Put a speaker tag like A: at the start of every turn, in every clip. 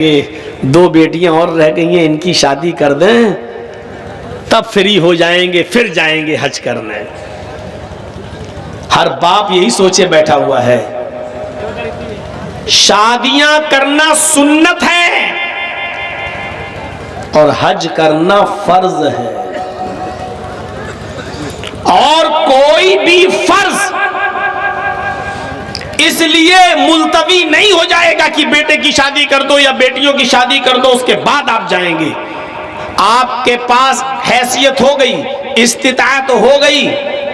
A: دو بیٹیاں اور رہ گئی ہیں، ان کی شادی کر دیں تب فری ہو جائیں گے، پھر جائیں گے حج کرنے۔ ہر باپ یہی سوچے بیٹھا ہوا ہے۔ شادیاں کرنا سنت ہے اور حج کرنا فرض ہے، اور کوئی بھی فرض اس لیے ملتوی نہیں ہو جائے گا کہ بیٹے کی شادی کر دو یا بیٹیوں کی شادی کر دو اس کے بعد آپ جائیں گے۔ آپ کے پاس حیثیت ہو گئی، استطاعت ہو گئی،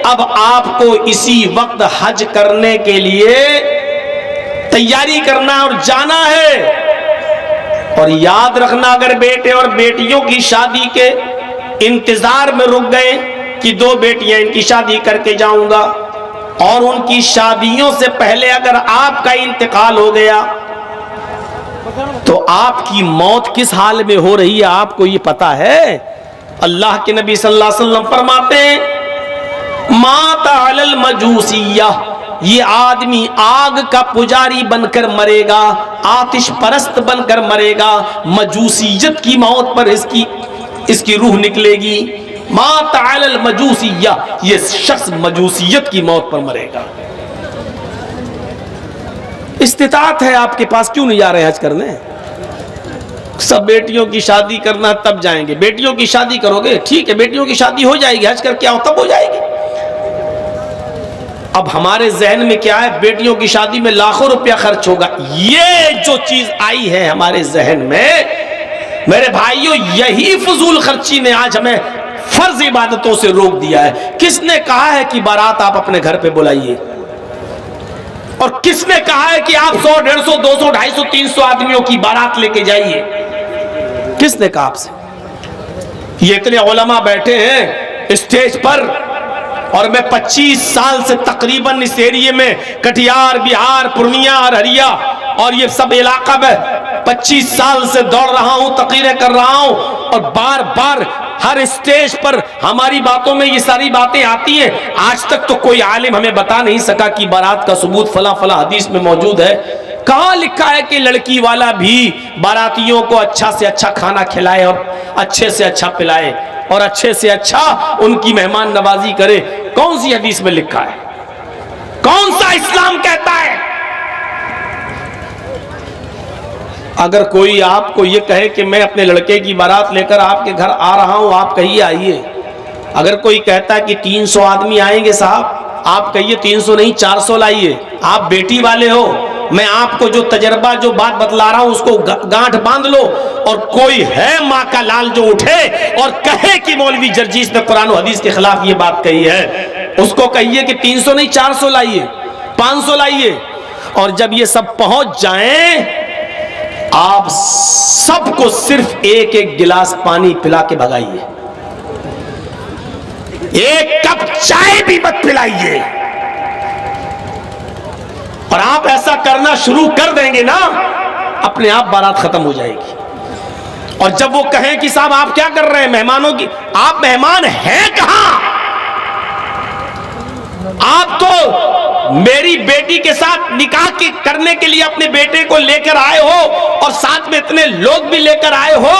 A: اب آپ کو اسی وقت حج کرنے کے لیے تیاری کرنا اور جانا ہے۔ اور یاد رکھنا، اگر بیٹے اور بیٹیوں کی شادی کے انتظار میں رک گئے کہ دو بیٹیاں ان کی شادی کر کے جاؤں گا، اور ان کی شادیوں سے پہلے اگر آپ کا انتقال ہو گیا تو آپ کی موت کس حال میں ہو رہی ہے آپ کو یہ پتا ہے؟ اللہ کے نبی صلی اللہ علیہ وسلم فرماتے ہیں مات علی المجوسیہ، یہ آدمی آگ کا پجاری بن کر مرے گا، آتش پرست بن کر مرے گا، مجوسیت کی موت پر اس کی روح نکلے گی۔ مات علی المجوسیہ، یہ شخص مجوسیت کی موت پر مرے گا۔ استطاعت ہے آپ کے پاس، کیوں نہیں جا رہے حج کرنے؟ سب بیٹیوں کی شادی کرنا تب جائیں گے۔ بیٹیوں کی شادی کرو گے ٹھیک ہے، بیٹیوں کی شادی ہو جائے گی، حج کر کے آؤ تب ہو جائے گی۔ اب ہمارے ذہن میں کیا ہے؟ بیٹیوں کی شادی میں لاکھوں روپیہ خرچ ہوگا۔ یہ جو چیز آئی ہے ہمارے ذہن میں، میرے بھائیوں، یہی فضول خرچی نے آج ہمیں فرض عبادتوں سے روک دیا ہے۔ کس نے کہا ہے کہ بارات آپ اپنے گھر پہ بلائیے؟ اور کس نے کہا ہے کہ آپ 100 150 200 250 300 آدمیوں کی بارات لے کے جائیے؟ کس نے کہا آپ سے؟ یہ اتنے علماء بیٹھے ہیں اسٹیج پر، اور میں 25 سال سے تقریباً اس ایریے میں کٹیہار، بہار، پورنیہ، ارریا اور یہ سب علاقہ میں 25 سال سے دوڑ رہا ہوں، تقریریں کر رہا ہوں، اور بار بار ہر اسٹیج پر ہماری باتوں میں یہ ساری باتیں آتی ہیں۔ آج تک تو کوئی عالم ہمیں بتا نہیں سکا کہ بارات کا ثبوت فلاں فلاں حدیث میں موجود ہے۔ کہاں لکھا ہے کہ لڑکی والا بھی باراتیوں کو اچھا سے اچھا کھانا کھلائے اور اچھے سے اچھا پلائے اور اچھے سے اچھا ان کی مہمان نوازی کرے؟ کون سی حدیث میں لکھا ہے؟ کون سا اسلام کہتا ہے؟ اگر کوئی آپ کو یہ کہے کہ میں اپنے لڑکے کی بارات لے کر آپ کے گھر آ رہا ہوں، آپ کہیے آئیے۔ اگر کوئی کہتا ہے کہ 300 آدمی آئیں گے صاحب، آپ کہیے 300 نہیں 400 لائیے۔ آپ بیٹی والے ہو، میں آپ کو جو تجربہ جو بات بتلا رہا ہوں اس کو گانٹھ باندھ لو۔ اور کوئی ہے ماں کا لال جو اٹھے اور کہے کہ مولوی جرجیس نے قرآن و حدیث کے خلاف یہ بات کہی ہے، اس کو کہیے کہ 300 نہیں 400 لائیے، 500 لائیے۔ اور جب یہ سب پہنچ جائیں، آپ سب کو صرف ایک ایک گلاس پانی پلا کے بھگائیے، ایک کپ چائے بھی مت پلائیے۔ اور آپ ایسا کرنا شروع کر دیں گے نا، اپنے آپ بارات ختم ہو جائے گی۔ اور جب وہ کہیں کہ صاحب آپ کیا کر رہے ہیں مہمانوں کی، آپ مہمان ہیں کہاں؟ آپ تو میری بیٹی کے ساتھ نکاح کرنے کے لیے اپنے بیٹے کو لے کر آئے ہو، اور ساتھ میں اتنے لوگ بھی لے کر آئے ہو۔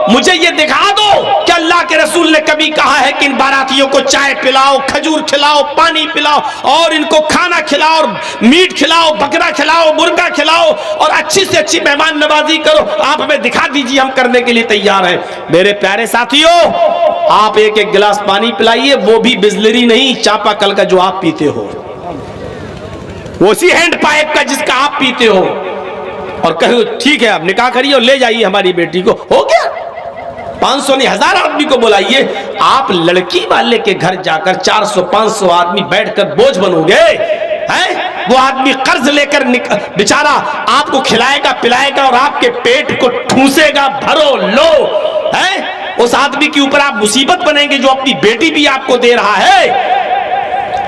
A: مجھے یہ دکھا دو کہ اللہ کے رسول نے کبھی کہا ہے کہ ان باراتیوں کو چائے پلاؤ، کھجور کھلاؤ، پانی پلاؤ، اور ان کو کھانا کھلاؤ، اور میٹ کھلاؤ، بکرا کھلاؤ، مرغا کھلاؤ، اور اچھی سے اچھی مہمان نوازی کرو۔ آپ ہمیں دکھا دیجیے، ہم کرنے کے لیے تیار ہیں۔ میرے پیارے ساتھیوں، آپ ایک ایک گلاس پانی پلائیے، وہ بھی بسلری نہیں، چاپا کل کا جو آپ پیتے ہو، وہ اسی ہینڈ پائپ کا جس کا آپ پیتے ہو، اور کہو ٹھیک ہے آپ نکاح کریے اور لے جائیے ہماری بیٹی کو۔ ہو گیا، 500 نہیں 1000 آدمی کو بلائیے۔ آپ لڑکی والے کے گھر جا کر 400 500 آدمی بیٹھ کر بوجھ بنو گے؟ وہ آدمی قرض لے کر بیچارہ آپ کو کھلائے گا پلائے گا اور آپ کے پیٹ کو ٹھونسے گا، بھرو لو۔ اس آدمی کے اوپر آپ مصیبت بنیں گے جو اپنی بیٹی بھی آپ کو دے رہا ہے۔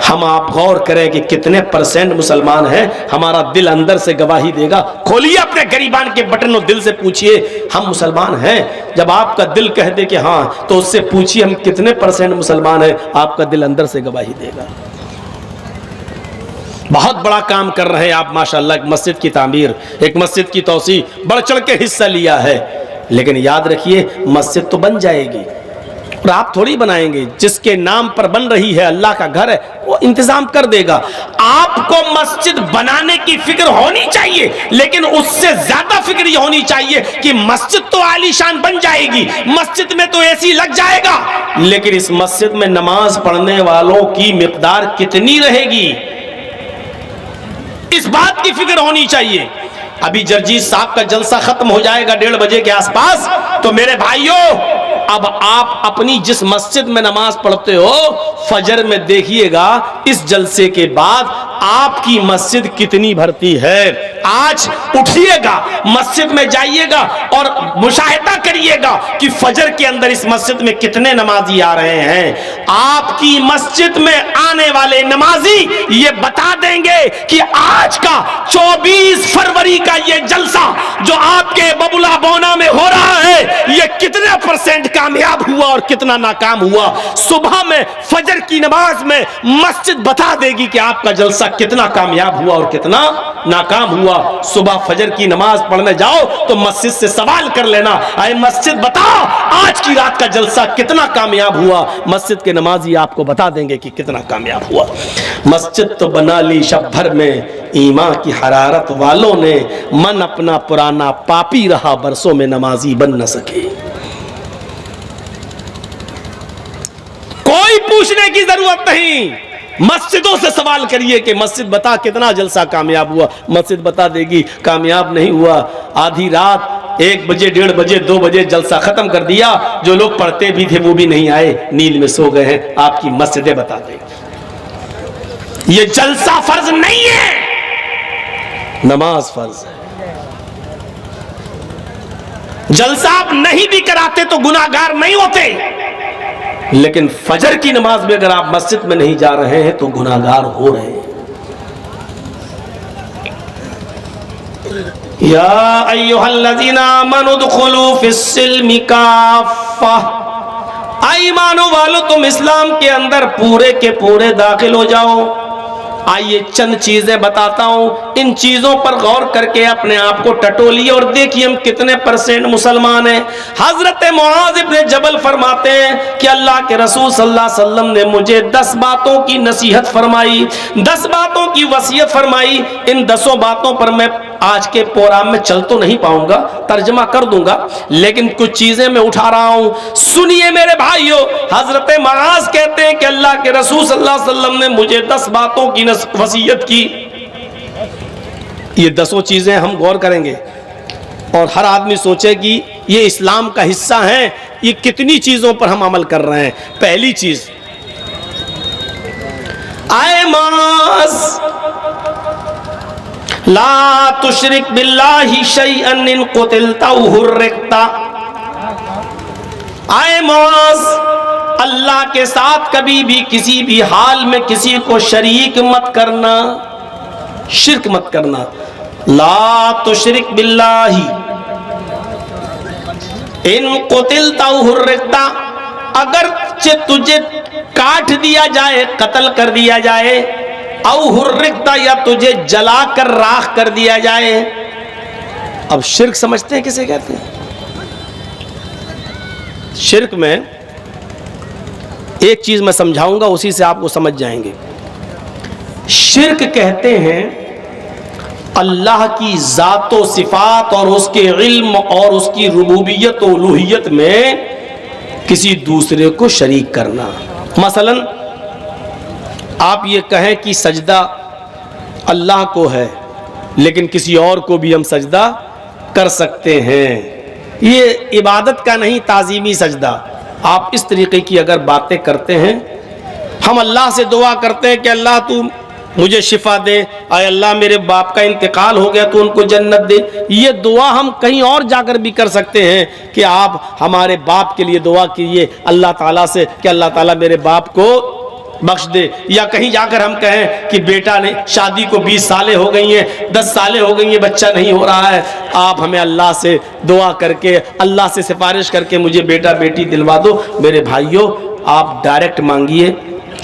A: ہم آپ غور کریں کہ کتنے % مسلمان ہیں، ہمارا دل اندر سے گواہی دے گا۔ کھولیے اپنے گریبان کے بٹن اور دل سے پوچھئے ہم مسلمان ہیں۔ جب آپ کا دل کہہ دے کہ ہاں، تو اس سے پوچھئے ہم کتنے % مسلمان ہیں، آپ کا دل اندر سے گواہی دے گا۔ بہت بڑا کام کر رہے ہیں آپ ماشاءاللہ، ایک مسجد کی تعمیر، ایک مسجد کی توسیع، بڑھ چڑھ کے حصہ لیا ہے، لیکن یاد رکھیے مسجد تو بن جائے گی اور آپ تھوڑی بنائیں گے، جس کے نام پر بن رہی ہے اللہ کا گھر ہے وہ انتظام کر دے گا۔ آپ کو مسجد بنانے کی فکر ہونی چاہیے، لیکن اس سے زیادہ فکر یہ ہونی چاہیے کہ مسجد تو عالی شان بن جائے گی، مسجد میں تو اے سی لگ جائے گا، لیکن اس مسجد میں نماز پڑھنے والوں کی مقدار کتنی رہے گی، اس بات کی فکر ہونی چاہیے۔ ابھی جرجیت صاحب کا جلسہ ختم ہو جائے گا 1:30 بجے کے آس پاس، تو میرے بھائیوں اب آپ اپنی جس مسجد میں نماز پڑھتے ہو فجر میں دیکھیے گا اس جلسے کے بعد آپ کی مسجد کتنی بھرتی ہے۔ آج اٹھیے گا، مسجد میں جائیے گا اور مشاہدہ کریے گا کہ فجر کے اندر اس مسجد میں کتنے نمازی آ رہے ہیں۔ آپ کی مسجد میں آنے والے نمازی یہ بتا دیں گے کہ آج کا 24 فروری کا یہ جلسہ جو آپ کے ببلا بونا میں ہو رہا ہے یہ کتنے % کامیاب ہوا اور کتنا ناکام ہوا۔ صبح میں فجر کی نماز میں مسجد بتا دے گی کہ آپ کا جلسہ کتنا کامیاب ہوا اور کتنا ناکام ہوا۔ صبح فجر کی نماز پڑھنے جاؤ تو مسجد سے سوال کر لینا، اے مسجد بتا آج کی رات کا جلسہ کتنا کامیاب ہوا۔ مسجد کے نمازی آپ کو بتا دیں گے کہ کتنا کامیاب ہوا۔ مسجد تو بنا لی شب بھر میں ایمان کی حرارت والوں نے، من اپنا پرانا پاپی رہا برسوں میں نمازی بن نہ سکے۔ کوئی پوچھنے کی ضرورت نہیں، مسجدوں سے سوال کریے کہ مسجد بتا کتنا جلسہ کامیاب ہوا، مسجد بتا دے گی کامیاب نہیں ہوا۔ آدھی رات 1 بجے 1:30 بجے 2 بجے جلسہ ختم کر دیا، جو لوگ پڑھتے بھی تھے وہ بھی نہیں آئے، نیند میں سو گئے ہیں، آپ کی مسجدیں بتا دیں گی۔ یہ جلسہ فرض نہیں ہے، نماز فرض ہے۔ جلسہ آپ نہیں بھی کراتے تو گناہگار نہیں ہوتے، لیکن فجر کی نماز میں اگر آپ مسجد میں نہیں جا رہے ہیں تو گناہگار ہو رہے ہیں۔ یا ایھا الذین آمنوا ادخلوا فی السلم کافہ، ایمانو والو تم اسلام کے اندر پورے کے پورے داخل ہو جاؤ۔ آئیے چند چیزیں بتاتا ہوں، ان چیزوں پر غور کر کے اپنے آپ کو ٹٹولیے اور دیکھیے ہم کتنے % مسلمان ہیں۔ حضرت معاذ ابن جبل فرماتے ہیں کہ اللہ کے رسول صلی اللہ علیہ وسلم نے مجھے 10 باتوں کی نصیحت فرمائی، 10 باتوں کی وصیت فرمائی۔ ان 10 باتوں پر میں آج کے پروگرام میں چل تو نہیں پاؤں گا، ترجمہ کر دوں گا، لیکن کچھ چیزیں میں اٹھا رہا ہوں، سنیے میرے بھائیوں۔ حضرت معاذ کہتے ہیں کہ اللہ کے رسول صلی اللہ علیہ وسلم نے مجھے 10 باتوں کی وصیت کی۔ یہ 10 چیزیں ہم غور کریں گے اور ہر آدمی سوچے کہ یہ اسلام کا حصہ ہیں، یہ کتنی چیزوں پر ہم عمل کر رہے ہیں۔ پہلی چیز، اے معاذ لا تشرک باللہ شیئا ان قتلت او حرقت، اے معاذ اللہ کے ساتھ کبھی بھی کسی بھی حال میں کسی کو شریک مت کرنا، شرک مت کرنا۔ لا تشرک باللہ ان قتلت او حرقت، اگر تجھے کاٹ دیا جائے، قتل کر دیا جائے، او حرقت یا تجھے جلا کر راکھ کر دیا جائے۔ اب شرک سمجھتے ہیں کسے کہتے ہیں؟ شرک میں ایک چیز میں سمجھاؤں گا، اسی سے آپ کو سمجھ جائیں گے۔ شرک کہتے ہیں اللہ کی ذات و صفات اور اس کے علم اور اس کی ربوبیت و الوہیت میں کسی دوسرے کو شریک کرنا۔ مثلا آپ یہ کہیں کہ سجدہ اللہ کو ہے، لیکن کسی اور کو بھی ہم سجدہ کر سکتے ہیں، یہ عبادت کا نہیں، تعظیمی سجدہ۔ آپ اس طریقے کی اگر باتیں کرتے ہیں، ہم اللہ سے دعا کرتے ہیں کہ اللہ تو مجھے شفا دے، اے اللہ میرے باپ کا انتقال ہو گیا تو ان کو جنت دے، یہ دعا ہم کہیں اور جا کر بھی کر سکتے ہیں کہ آپ ہمارے باپ کے لیے دعا کیجیے اللہ تعالیٰ سے کہ اللہ تعالیٰ میرے باپ کو بخش دے، یا کہیں جا کر ہم کہیں کہ بیٹا نے شادی کو 20 سالیں ہو گئی ہیں، 10 سالیں ہو گئی ہیں، بچہ نہیں ہو رہا ہے، آپ ہمیں اللہ سے دعا کر کے، اللہ سے سفارش کر کے مجھے بیٹا بیٹی دلوا دو۔ میرے بھائیوں آپ ڈائریکٹ مانگیے،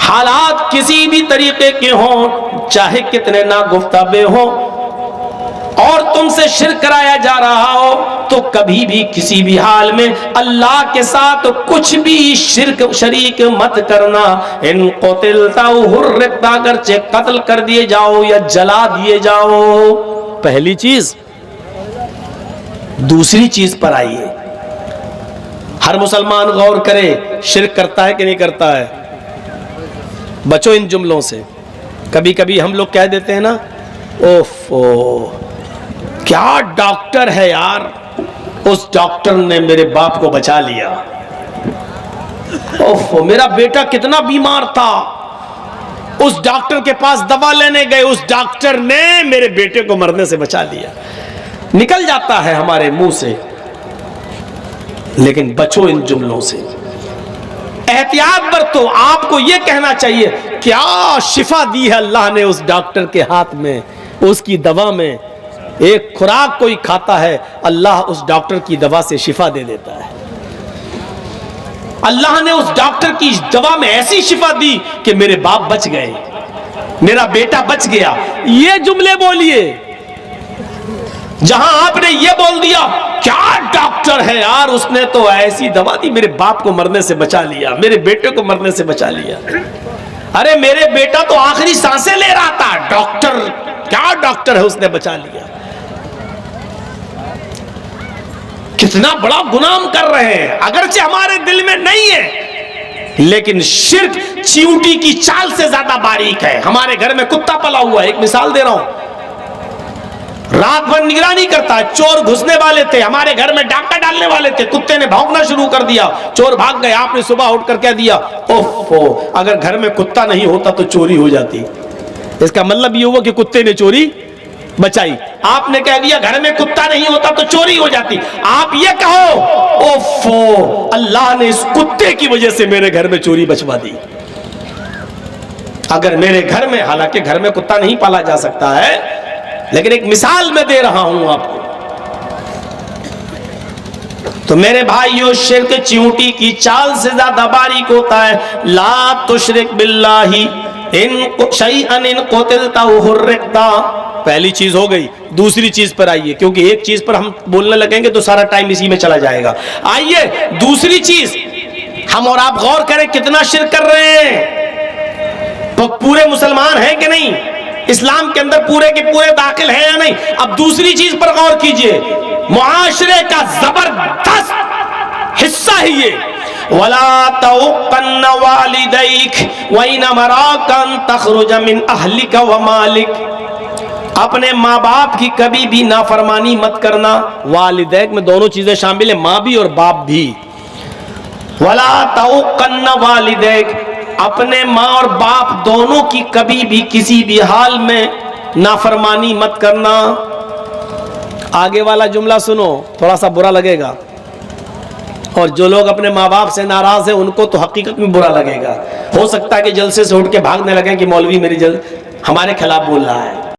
A: حالات کسی بھی طریقے کے ہوں، چاہے کتنے ناگفتابے ہوں، اور تم سے شرک کرایا جا رہا ہو، تو کبھی بھی کسی بھی حال میں اللہ کے ساتھ کچھ بھی شریک مت کرنا۔ ان قتلت او حرقت، اگرچہ قتل کر دیے جاؤ یا جلا دیے جاؤ۔ پہلی چیز۔ دوسری چیز پر آئیے، ہر مسلمان غور کرے، شرک کرتا ہے کہ نہیں کرتا ہے؟ بچو ان جملوں سے۔ کبھی کبھی ہم لوگ کہہ دیتے ہیں نا، اوفو کیا ڈاکٹر ہے یار، اس ڈاکٹر نے میرے باپ کو بچا لیا، اوفو میرا بیٹا کتنا بیمار تھا، اس ڈاکٹر کے پاس دوا لینے گئے، اس ڈاکٹر نے میرے بیٹے کو مرنے سے بچا لیا۔ نکل جاتا ہے ہمارے منہ سے، لیکن بچو ان جملوں سے، احتیاط برتو۔ آپ کو یہ کہنا چاہیے کیا شفا دی ہے اللہ نے اس ڈاکٹر کے ہاتھ میں، اس کی دوا میں۔ ایک خوراک کوئی کھاتا ہے، اللہ اس ڈاکٹر کی دوا سے شفا دے دیتا ہے۔ اللہ نے اس ڈاکٹر کی دوا میں ایسی شفا دی کہ میرے باپ بچ گئے، میرا بیٹا بچ گیا۔ یہ جملے بولیے۔ جہاں آپ نے یہ بول دیا کیا ڈاکٹر ہے یار، اس نے تو ایسی دوا دی میرے باپ کو مرنے سے بچا لیا، میرے بیٹے کو مرنے سے بچا لیا۔ ارے میرے بیٹا تو آخری سانسیں لے رہا تھا، ڈاکٹر کیا ڈاکٹر ہے، اس نے بچا لیا۔ کتنا بڑا گناہ ہم کر رہے ہیں، اگرچہ ہمارے دل میں نہیں ہے، لیکن شرک چیونٹی کی چال سے زیادہ باریک ہے۔ ہمارے گھر میں کتا پلا ہوا ہے، ایک مثال دے رہا ہوں، رات بھر نگرانی کرتا ہے، چور گھسنے والے تھے ہمارے گھر میں، ڈاکہ ڈالنے والے تھے، کتے نے بھونکنا شروع کر دیا، چور بھاگ گئے، آپ نے صبح اٹھ کر کہہ دیا اوفو اگر گھر میں کتا نہیں ہوتا تو چوری ہو جاتی۔ اس کا مطلب یہ ہوا کہ کتے نے چوری بچائی۔ آپ نے کہہ دیا گھر میں کتا نہیں ہوتا تو چوری ہو جاتی۔ آپ یہ کہو اوفو اللہ نے اس کتے کی وجہ سے میرے گھر میں چوری بچوا دی۔ اگر میرے گھر میں، حالانکہ گھر میں کتا نہیں پالا جا سکتا ہے، لیکن ایک مثال میں دے رہا ہوں آپ کو، تو میرے بھائیو شرک چیونٹی کی چال سے زیادہ باریک ہوتا ہے۔ لا تشرک باللہ ان شیئا ان قتلت او حرقت، پہلی چیز ہو گئی۔ دوسری چیز پر آئیے، کیونکہ ایک چیز پر ہم بولنے لگیں گے تو سارا ٹائم اسی میں چلا جائے گا۔ آئیے دوسری چیز، ہم اور آپ غور کریں کتنا شرک کر رہے ہیں، تو پورے مسلمان ہیں کہ نہیں، اسلام کے اندر پورے کے پورے داخل ہیں یا نہیں۔ اب دوسری چیز پر غور کیجئے، معاشرے کا زبردست حصہ ہی یہ، وَلَا تَعُقَّنَّ وَالِدَيْكَ وَإِنْ أَمَرَاكَ أَن تَخْرُجَ مِنْ أَهْلِكَ وَمَالِكَ، اپنے ماں باپ کی کبھی بھی نافرمانی مت کرنا۔ والدیک میں دونوں چیزیں شامل ہیں، ماں بھی اور باپ بھی۔ وَلَا تَعُقَّنَّ وَالِدَيْكَ، اپنے ماں اور باپ دونوں کی کبھی بھی کسی بھی حال میں نافرمانی مت کرنا۔ آگے والا جملہ سنو، تھوڑا سا برا لگے گا، اور جو لوگ اپنے ماں باپ سے ناراض ہیں ان کو تو حقیقت میں برا لگے گا۔ ہو سکتا ہے کہ جلسے سے اٹھ کے بھاگنے لگیں کہ مولوی میری ہمارے خلاف بول رہا ہے۔